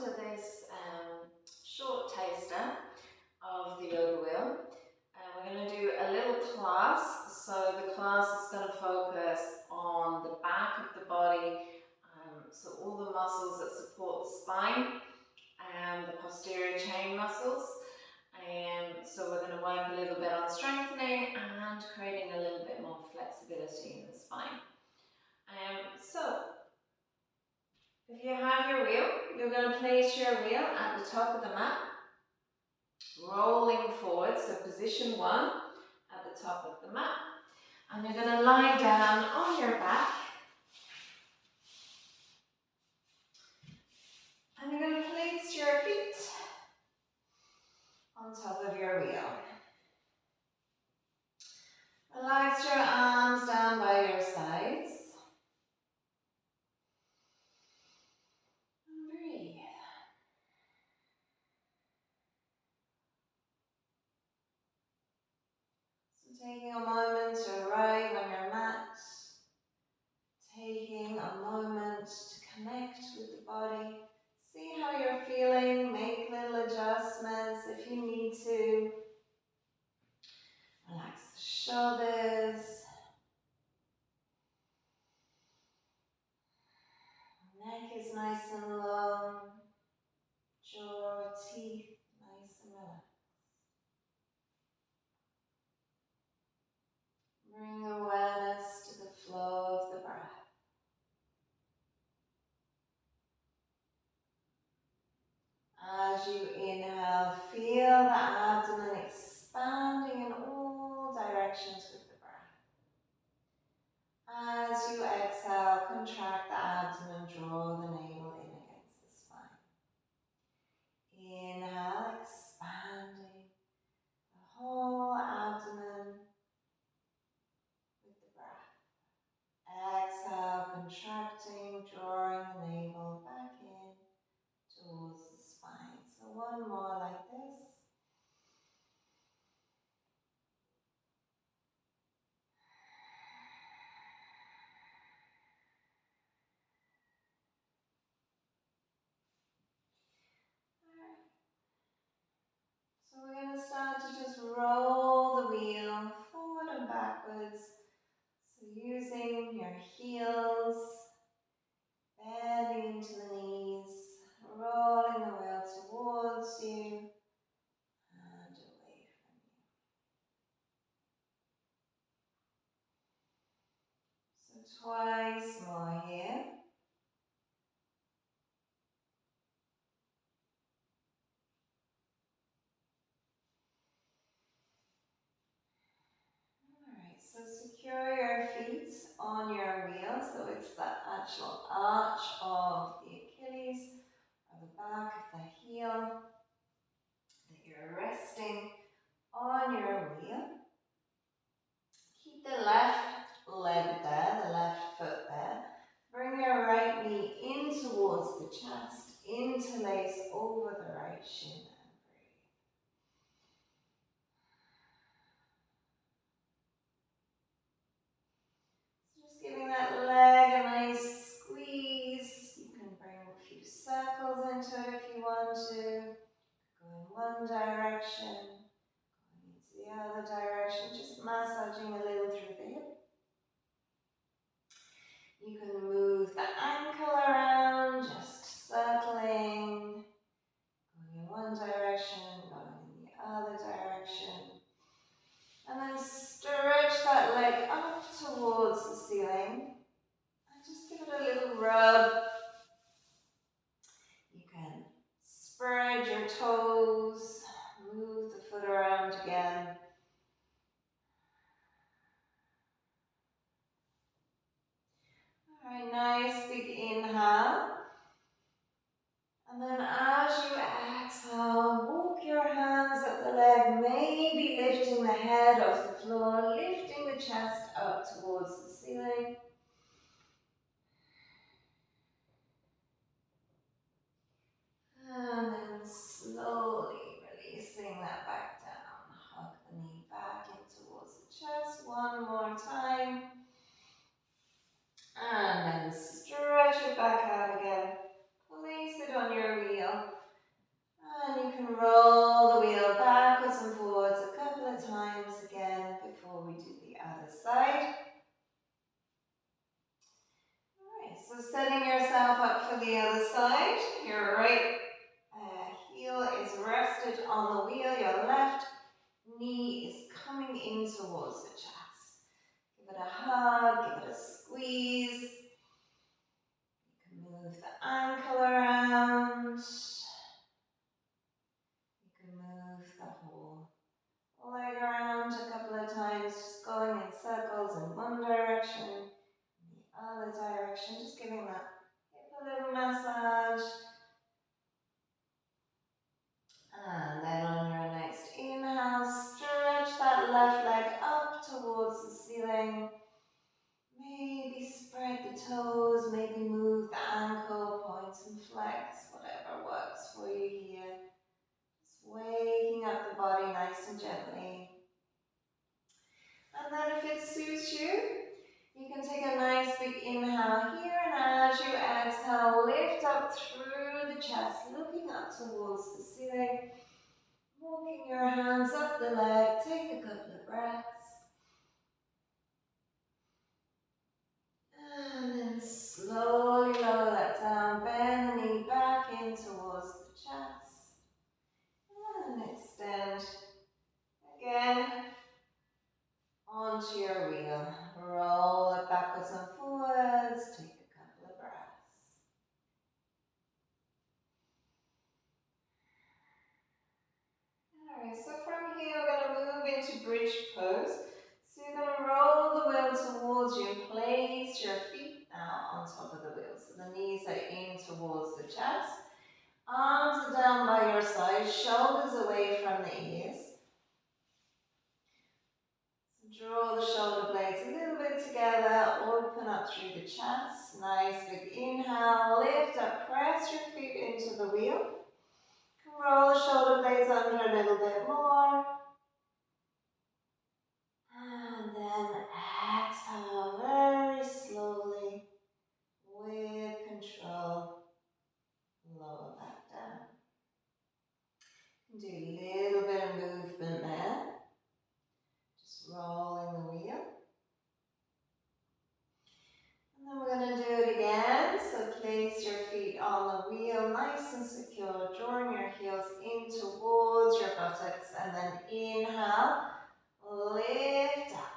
to this short taster of the yoga wheel. We're going to do a little class. So the class is going to focus on the back of the body, so all the muscles that support the spine, the posterior chain muscles. So we're going to work a little bit on strengthening and creating a little bit more flexibility in the spine. So if you have your wheel, you're going to place your wheel at the top of the mat, rolling forward, so position 1 at the top of the mat. And you're going to lie down on your back. And you're going to place your feet on top of your wheel. Relax your arms down by your sides. And breathe. So taking a moment to arrive on your mat. Taking a moment to connect with the body. See how you're feeling. Make little adjustments if you need to. Relax the shoulders. Neck is nice and long. Jaw, teeth, nice and relaxed. Bring awareness to the flow of the breath. As you inhale, feel the abdomen expanding in all directions with the breath. As you exhale, contract the abdomen, draw the navel in against the spine. Inhale, expanding the whole abdomen with the breath. Exhale, contracting, drawing the navel back in towards the spine. So one more like this. So we're going to start to just roll the wheel forward and backwards. So using your heels, bending into the knees, rolling the wheel towards you and away from you. So twice more here. Alright, so secure your feet on your wheel, so it's the actual arch of the Achilles or the back of the heel that you're resting on your wheel. Keep the left leg there, the left foot there. Bring your right knee in towards the chest, interlace over the right shin and breathe. So just giving that leg a nice squeeze. You can bring a few circles into it if you want to. Go in one direction, going into the other direction, just massaging a little through the hip. You can move the ankle around, just circling, going in one direction, going in the other direction. And then stretch that leg up towards the ceiling and just give it a little rub. You can spread your toes, move the foot around again. Alright, nice big inhale. And then as you exhale, walk your hands up the leg, maybe lifting the head off the floor, lifting the chest up towards the ceiling. And then slowly releasing that back down. Hug the knee back in towards the chest one more time. And then stretch it back out again. Place it on your wheel. side. Your right heel is rested on the wheel. Your left knee is coming in towards the chest. Give it a hug, give it a squeeze. You can move the ankle around. You can move the whole leg around a couple of times, just going in circles in one direction, in the other direction, just giving that hip a little massage. And then on your next inhale, stretch that left leg up towards the ceiling. Maybe spread the toes, maybe move the ankle, point and flex, whatever works for you here. Just waking up the body nice and gently. And then if it suits you, you can take a nice big inhale here, and as you exhale, lift up through the chest, looking up towards the ceiling. Walking your hands up the leg, take a couple of breaths. And then slowly lower that down, bend the knee back in towards the chest. And extend again onto your wheel. Roll it backwards and forwards, take a couple of breaths. Alright, so from here we're going to move into bridge pose. So you're going to roll the wheel towards you and place your feet now on top of the wheel. So the knees are in towards the chest. Arms are down by your sides, shoulders away from the ears. So draw the shoulder blades a little bit together, open up through the chest. Nice big inhale, lift up, press your feet into the wheel. Roll the shoulder blades under a little bit more. And then exhale very slowly, with control, lower back down. Do a little bit of movement there, just rolling the wheel. And then we're going to do it again, so place your feet on the wheel, nice and secure, drawing your heels in towards your buttocks, and then inhale, lift up.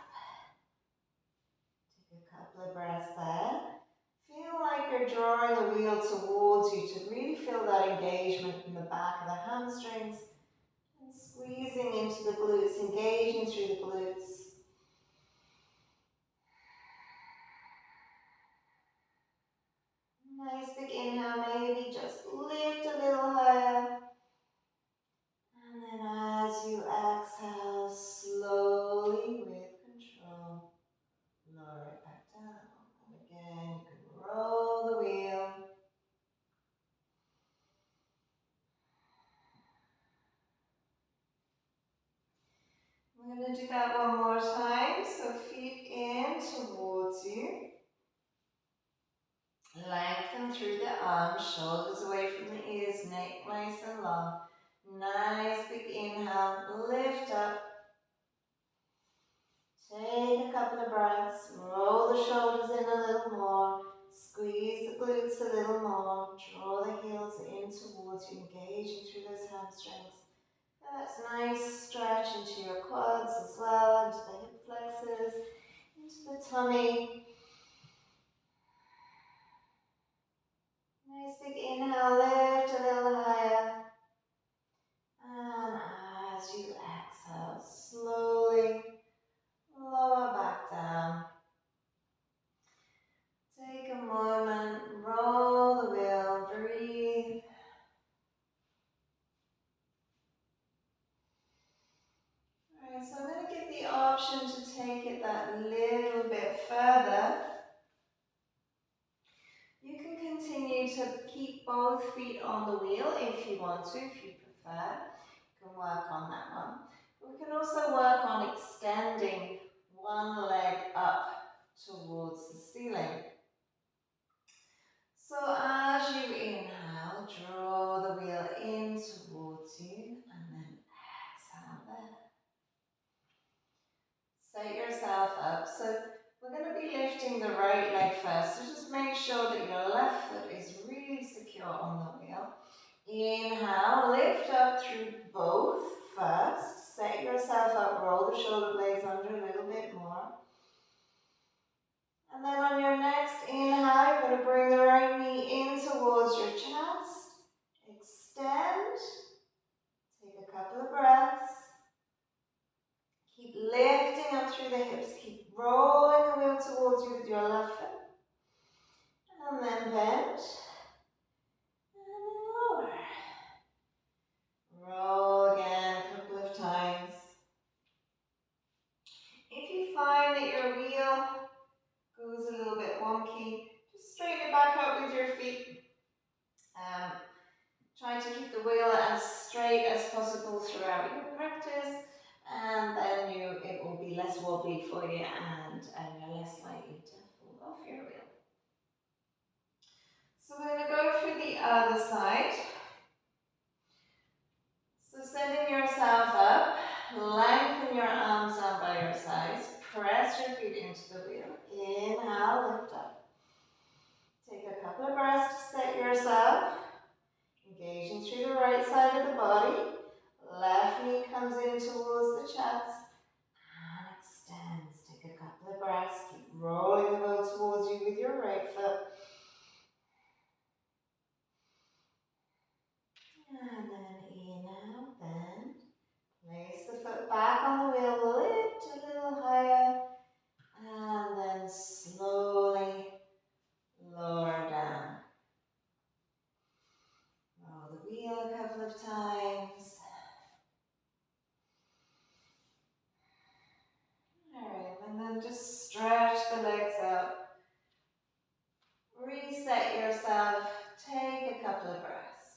Take a couple of breaths there. Feel like you're drawing the wheel towards you to really feel that engagement in the back of the hamstrings and squeezing into the glutes, engaging through the glutes. Nice big inhale, maybe just lift a little higher. And then as you exhale, slowly with control, lower it back down. And again, you can roll the wheel. We're going to do that one more time. So feet in towards you. Lengthen through the arms, shoulders away from the ears, neck nice and long. Nice big inhale, lift up. Take a couple of breaths, roll the shoulders in a little more, squeeze the glutes a little more, draw the heels in towards you, engaging through those hamstrings. That's nice stretch into your quads as well, into the hip flexors, into the tummy. Nice big inhale, lift a little higher. And as you exhale, slowly lower back down. Take a moment, roll the wheel, breathe. Alright, so I'm going to give the option to take it that little bit further. You can continue to keep both feet on the wheel if you want to, if you prefer. You can work on that one. But we can also work on extending one leg up towards the ceiling. So as you inhale, draw the wheel in towards you, and then exhale there. Set yourself up. So we're going to be lifting the right leg first. So just make sure that your left foot is really secure on the wheel. Inhale, lift up through both first. Set yourself up, roll the shoulder blades under a little bit more. And then on your next inhale, you're going to bring the right knee in towards your chest. Extend. Take a couple of breaths. Keep lifting up through the hips. Keep rolling the wheel towards you with your left foot. And then bend. And then lower. Roll again a couple of times. If you find that your wheel goes a little bit wonky, just straighten it back up with your feet. Try to keep the wheel as straight as possible throughout your practice, and then it will be less wobbly for you, and you're less likely to fall off your wheel. So we're going to go for the other side. So setting yourself up, lengthen your arms down by your sides, press your feet into the wheel. Inhale, lift up. Take a couple of breaths to set yourself. Engaging through the right side of the body. Left knee comes in towards the chest and extends. Take a couple of breaths. Keep rolling the wheel towards you with your right foot. And then inhale, bend. Place the foot back on the wheel, lift a little higher, and then slowly lower down. Roll the wheel a couple of times. Alright, and then just stretch the legs out. Reset yourself. Take a couple of breaths.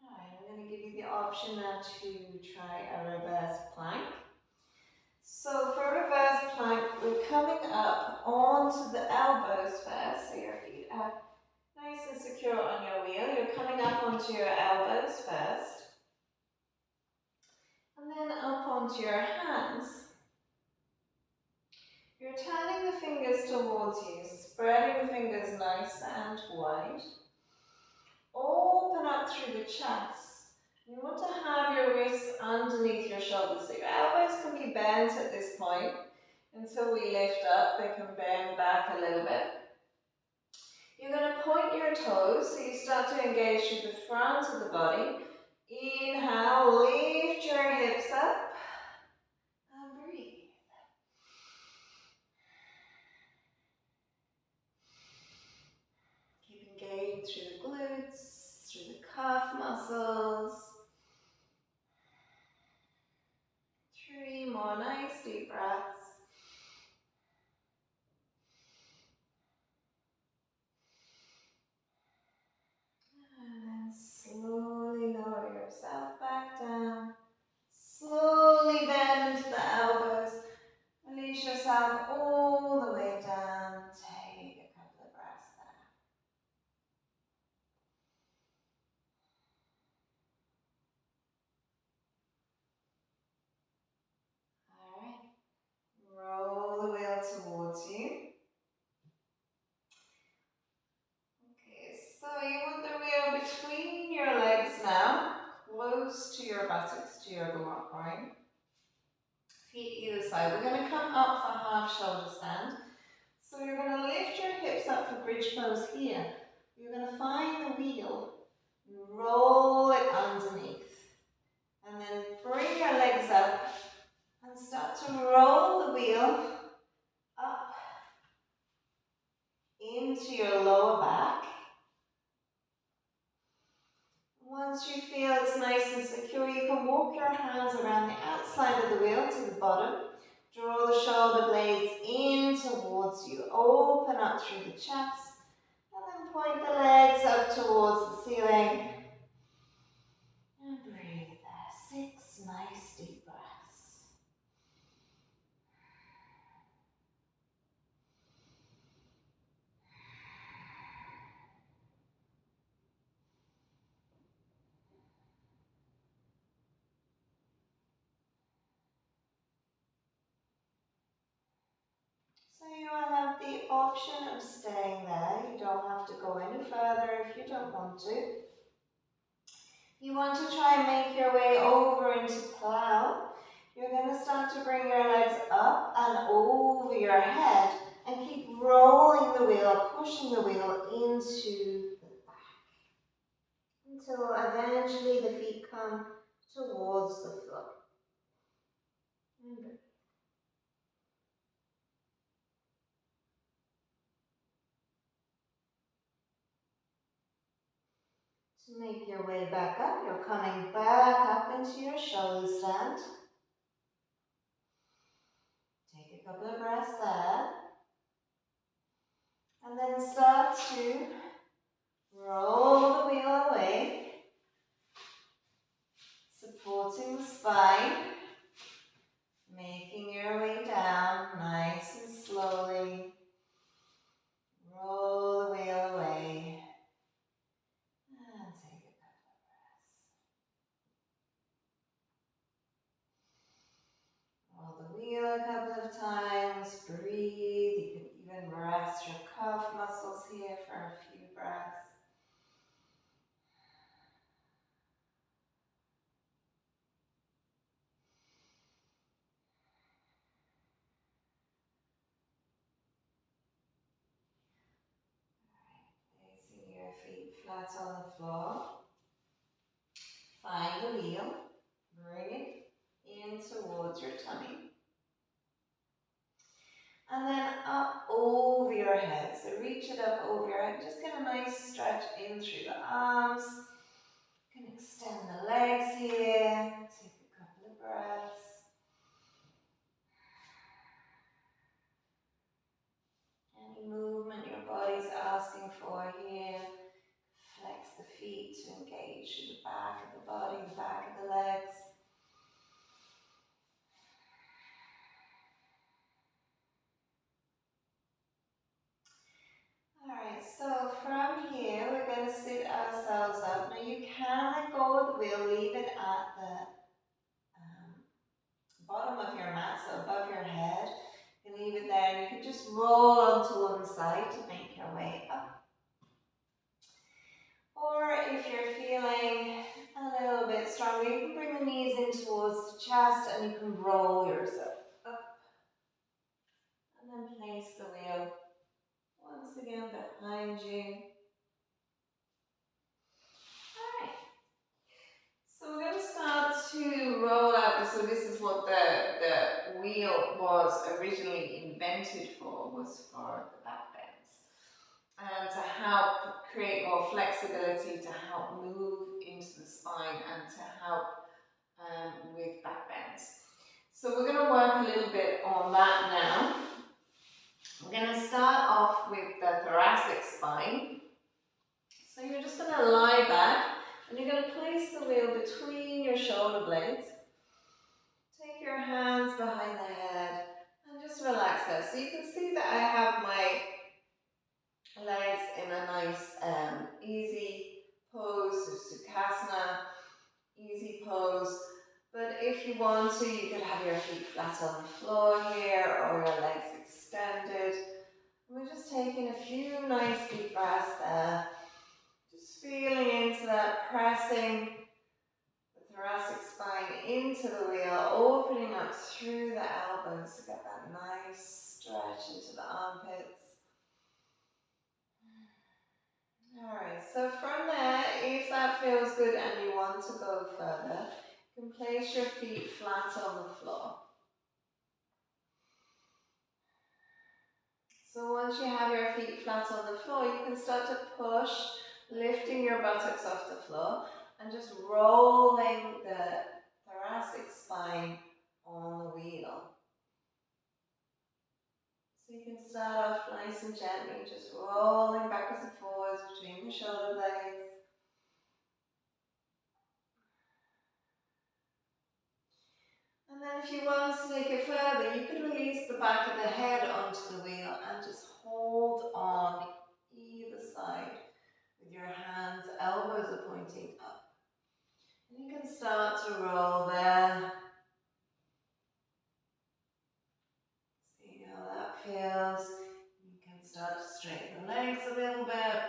Alright, I'm going to give you the option now to try a reverse plank. So for reverse plank, we're coming up onto the elbows first, so your feet are nice and secure on your wheel. You're coming up onto your elbows first, and then up onto your hands. You're turning the fingers towards you, spreading the fingers nice and wide. Open up through the chest. You want to have your wrists underneath your shoulders, so your elbows can be bent at this point. Until we lift up, they can bend back a little bit. You're going to point your toes, so you start to engage through the front of the body. Inhale, lift your hips up, and breathe. Keep engaging through the glutes, through the calf muscles. 3 more nice deep breaths. And then slowly lower yourself back down. Slowly bend into the elbows. Release yourself all the way down. Take a couple of breaths there. Alright. Roll the wheel towards you. Okay, so you want the wheel between your legs now, close to your buttocks, to your lower groin. Feet either side. We're going to come up for half shoulder stand. So you're going to lift your hips up for bridge pose here. You're going to find the wheel, roll it underneath, and then bring your legs up and start to roll the wheel up into your lower back. Once you feel it's nice and secure, you can walk your hands around the outside of the wheel to the bottom. Draw the shoulder blades in towards you. Open up through the chest. And then point the legs up towards the ceiling. And breathe there. 6 nice deep breaths. So you have the option of staying there. You don't have to go any further if you don't want to. You want to try and make your way over into plow. You're going to start to bring your legs up and over your head and keep rolling the wheel, pushing the wheel into the back until eventually the feet come towards the floor. To make your way back up, you're coming back up into your shoulder stand. Take a couple of breaths there. And then start to roll the wheel away, supporting the spine, making your way down nice and slowly. Roll the wheel away and take a couple of breaths. Roll the wheel a couple of times, breathe. You can even rest your calf muscles here for a few breaths. Placing your feet flat on the floor. Find the wheel, bring it in towards your tummy. And then up over your head. So reach it up over your head. Just get a nice stretch in through the arms. You can extend the legs here. Take a couple of breaths. Any movement your body's asking for here. Flex the feet to engage through the back of the body, the back of the legs. Alright, so from here we're going to sit ourselves up. Now you can let go of the wheel, leave it at the bottom of your mat, so above your head. You can leave it there and you can just roll onto one side to make your way up. Or if you're feeling a little bit stronger, you can bring the knees in towards the chest and you can roll yourself up. And then place the wheel once again behind you. Alright. So we're going to start to roll out. So this is what the wheel was originally invented for, was for the back bends. And to help create more flexibility, to help move into the spine and to help with back bends. So we're going to work a little bit on that now. We're going to start off with the thoracic spine. So you're just going to lie back and you're going to place the wheel between your shoulder blades. Take your hands behind the head and just relax there. So you can see that I have my legs in a nice easy pose, so Sukhasana, easy pose. But if you want to, you could have your feet flat on the floor here or your legs extended. We're just taking a few nice deep breaths there. Just feeling into that, pressing the thoracic spine into the wheel, opening up through the elbows to get that nice stretch into the armpits. Alright, so from there, if that feels good and you want to go further, you can place your feet flat on the floor. So once you have your feet flat on the floor, you can start to push, lifting your buttocks off the floor and just rolling the thoracic spine on the wheel. So you can start off nice and gently, just rolling backwards and forwards between the shoulder blades. And then if you want to take it further, you could release the back of the head onto the wheel and just hold on either side with your hands, elbows are pointing up. And you can start to roll there. See how that feels. start to straighten the legs a little bit.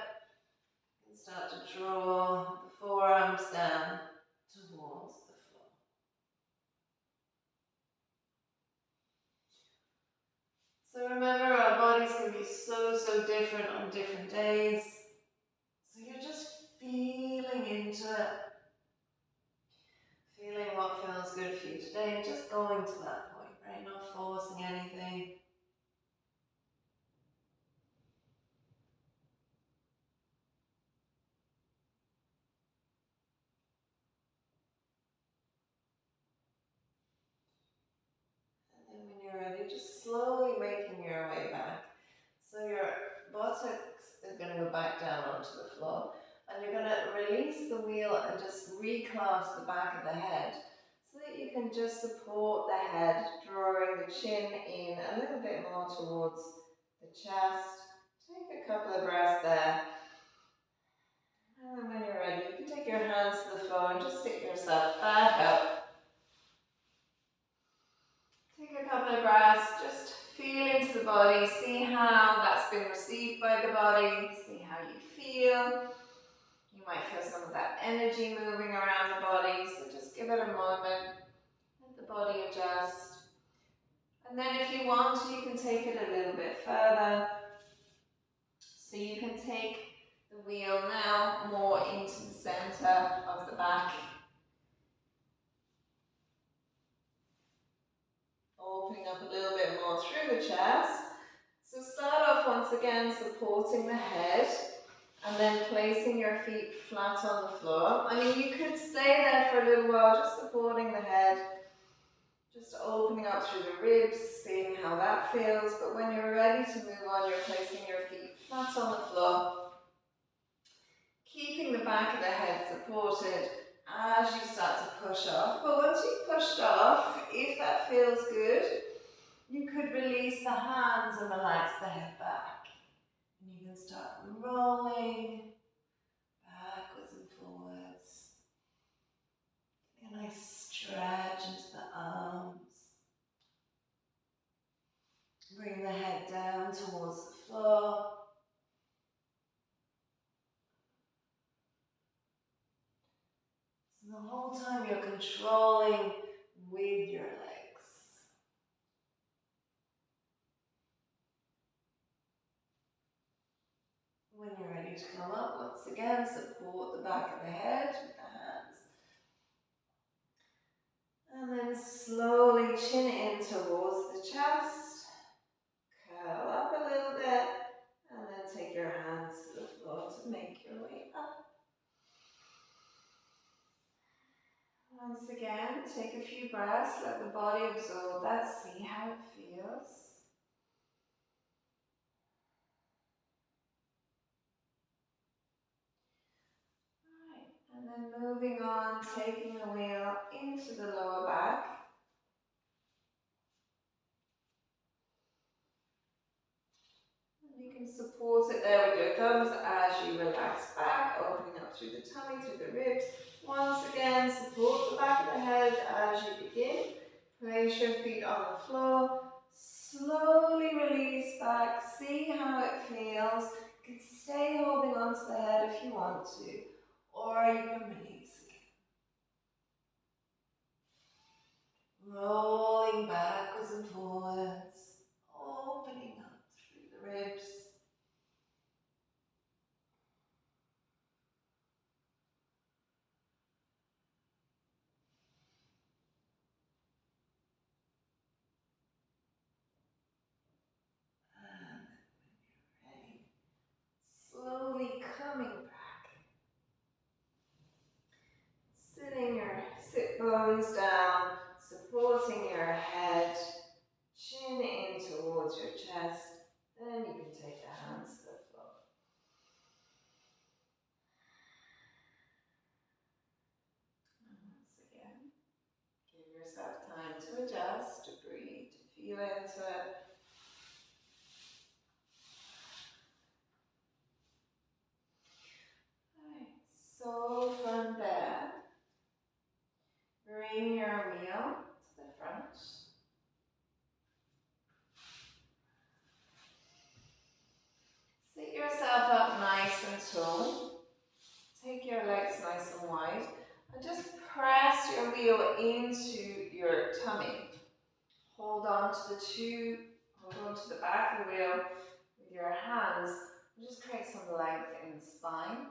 You can start to draw the forearms down towards the floor. So remember, our bodies can be so different on different days. So you're just feeling into it. Feeling what feels good for you today and just going to that point, right? Not forcing anything. And then when you're ready, just slowly making your way back. So your buttocks are going to go back down onto the floor, and you're going to release the wheel and just reclasp the back of the head so that you can just support the head, drawing the chin in a little bit more towards the chest. Take a couple of breaths there. And then when you're ready, you can take your hands to the floor and just sit yourself back up. Take a couple of breaths, just feel into the body, see how that's been received by the body, see how you feel. You might feel some of that energy moving around the body, so just give it a moment, let the body adjust. And then if you want to, you can take it a little bit further. So you can take the wheel now more into the center of the back. Opening up a little bit more through the chest. So start off once again supporting the head and then placing your feet flat on the floor. I mean, you could stay there for a little while just supporting the head, just opening up through the ribs, seeing how that feels. But when you're ready to move on, you're placing your feet flat on the floor, keeping the back of the head supported as you start to push off. But once you've pushed off, if that feels good, you could release the hands and relax the head back. And you can start rolling backwards and forwards. Take a nice stretch into the arms. Bring the head down towards the floor. So the whole time you're controlling with your legs. When you're ready to come up, once again, support the back of the head with the hands. And then slowly chin in towards the chest. Curl up a little bit. And then take your hands to the floor to make your way up. Once again, take a few breaths, let the body absorb that, see how it feels. Right, and then moving on, taking the wheel into the lower back. And you can support it there with your thumbs as you relax back, opening up through the tummy, through the ribs. Once again, support the back of the head as you begin. Place your feet on the floor. Slowly release back. See how it feels. You can stay holding on to the head if you want to, or you can release again. Rolling backwards and forwards, opening up through the ribs. Slowly coming back. Sitting your sit bones down, supporting your head, chin in towards your chest. Then you can take the hands to the floor. And once again, give yourself time to adjust, to breathe, to feel into it. So from there, bring your toe. Take your legs nice and wide and just press your wheel into your tummy. Hold on to the back of the wheel with your hands. Just create some length in the spine.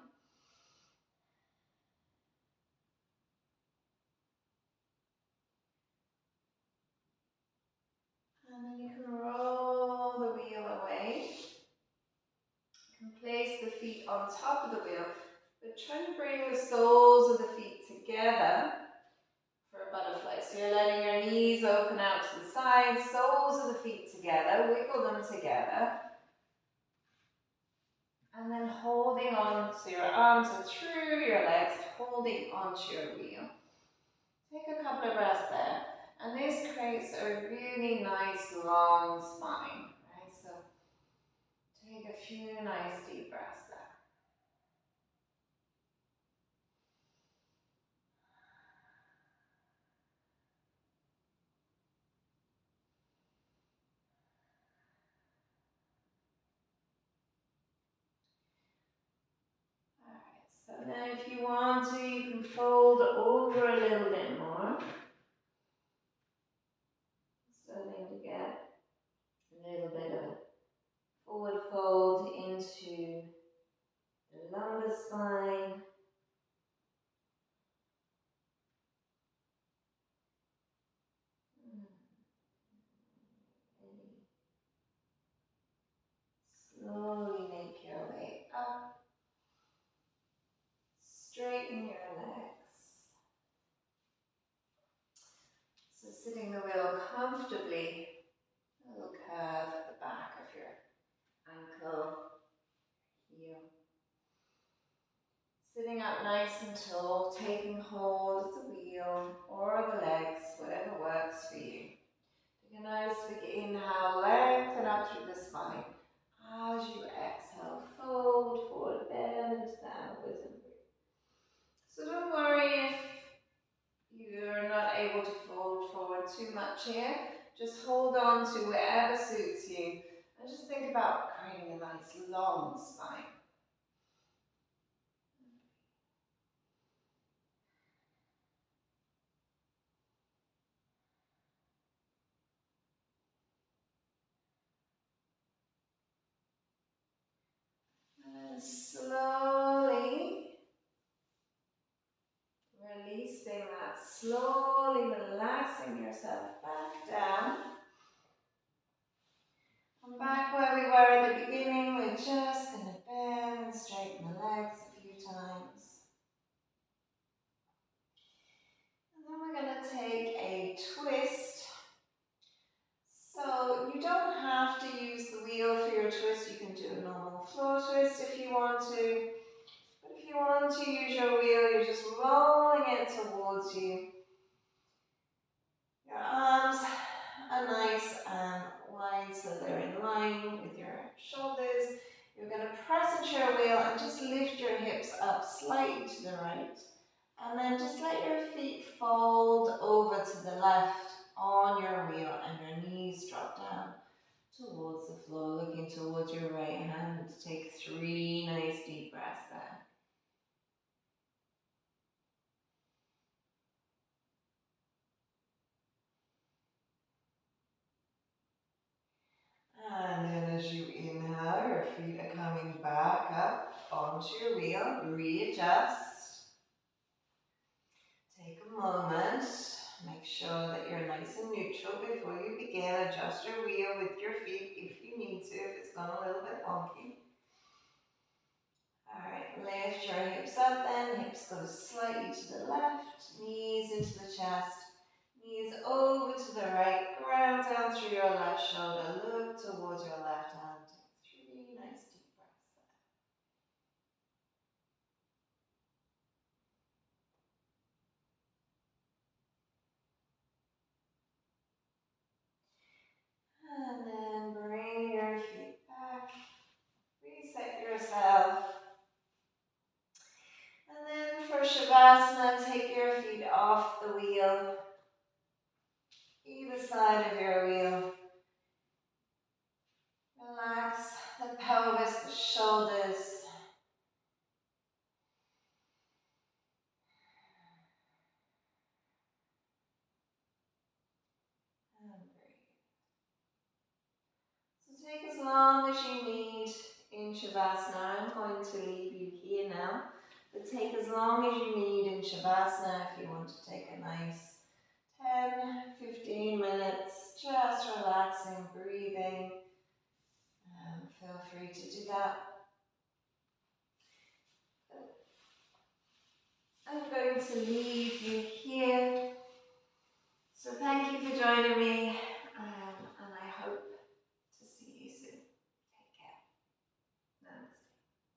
And then you can roll the wheel away. You can place the feet on top of the wheel, but try to bring the soles of the feet together for a butterfly. So you're letting your knees open out to the sides, soles of the feet together, wiggle them together. And then holding on, so your arms are through your legs, holding onto your wheel. Take a couple of breaths there. And this creates a really nice long spine, right? So take a few nice deep breaths there. So then if you want to, you can fold over a little bit more. Starting to get a little bit of a forward fold into the lumbar spine. Slowly make your way up. Straighten your legs. So sitting the wheel comfortably, a little curve at the back of your ankle, heel. Sitting up nice and tall, taking hold of the wheel or the legs, whatever works for you. Take a nice big inhale, lengthen up through the spine. As you exhale, fold forward, bend downwards and breathe. So don't worry if you're not able to fold forward too much here. Just hold on to whatever suits you and just think about creating a nice long spine. And slowly releasing that, slowly relaxing yourself back down. And back where we were at the beginning, we're just going to bend and straighten the legs a few times. And then we're going to take a twist. So you don't have to use the wheel for your twist. You can do a normal floor twist if you want to. But if you want to use your wheel, you're just rolling it towards you. Your arms are nice and wide so they're in line with your shoulders. You're going to press into your wheel and just lift your hips up slightly to the right. And then just let your feet fold over to the left on your wheel and your knees drop down towards the floor, looking towards your right hand. Take 3 nice deep breaths there. And then as you inhale, your feet are coming back up onto your wheel. Readjust. Take a moment. Make sure that you're nice and neutral before you begin. Adjust your wheel with your feet if you need to, if it's gone a little bit wonky. Alright, lift your hips up then. Hips go slightly to the left. Knees into the chest. Knees over to the right. Ground down through your left shoulder. Look towards your left hand. Take 3 nice deep breaths there. And then bring your feet back. Reset yourself. And then for Shavasana, take your feet off the wheel. Either side of your wheel. Relax the pelvis, the shoulders. long as you need in Shavasana. I'm going to leave you here now. But take as long as you need in Shavasana if you want to take a nice 10, 15 minutes, just relaxing, breathing. Feel free to do that. I'm going to leave you here. So thank you for joining me.